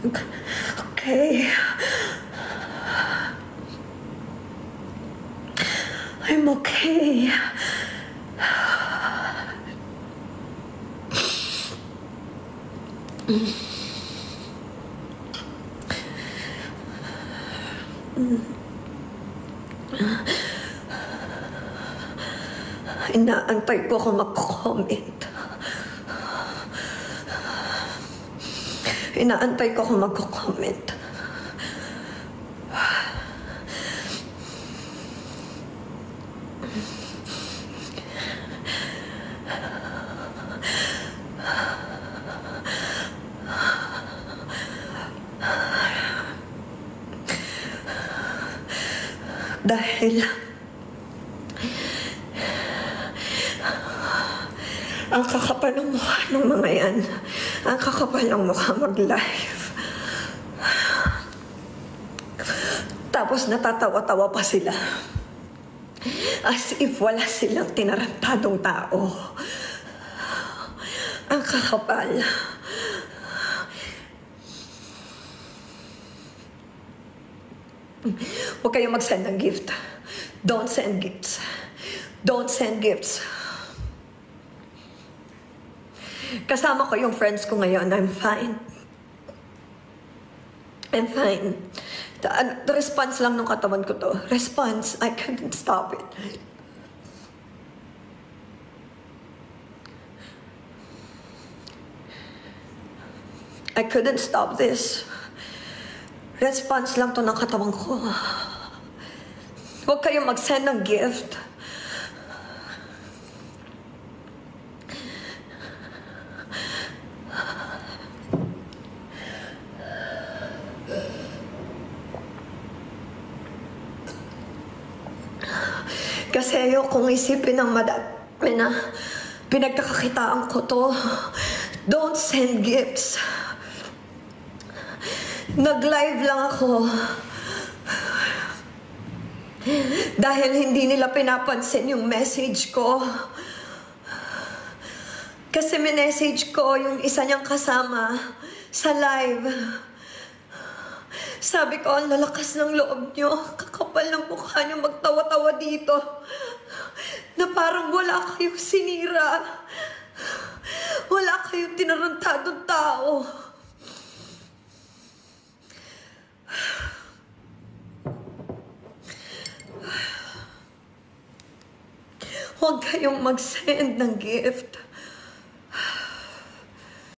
Okay. I'm okay. Inaantay ko kung mag-comment. Inaantay ko kung mag-comment. Dahil ang kakapal ng mukha ng mga yan. Ang kakapal ng mukha mag-live. Tapos natatawa-tawa pa sila. As if wala silang tinarantadong tao. Ang kakapal. Huwag kayong mag-send ng gift. Don't send gifts. Don't send gifts. Kasama ko yung friends ko ngayon. I'm fine. I'm fine. The response lang ng katawan ko to. Response. I couldn't stop it. I couldn't stop this. Response lang to ng katawan ko. Huwag kayong mag-send ng gift. Kasi ayokong isipin ng madami na pinagkakakitaan ko to. Don't send gifts. Nag-live lang ako. Dahil hindi nila pinapansin yung message ko. Kasi minessage ko yung isa niyang kasama sa live. Sabi ko, ang lalakas ng loob niyo. Kakapal ng mukha niyo magtawa-tawa dito. Na parang wala kayong sinira. Wala kayong tinarantadong tao. Huwag kayong mag-send ng gift.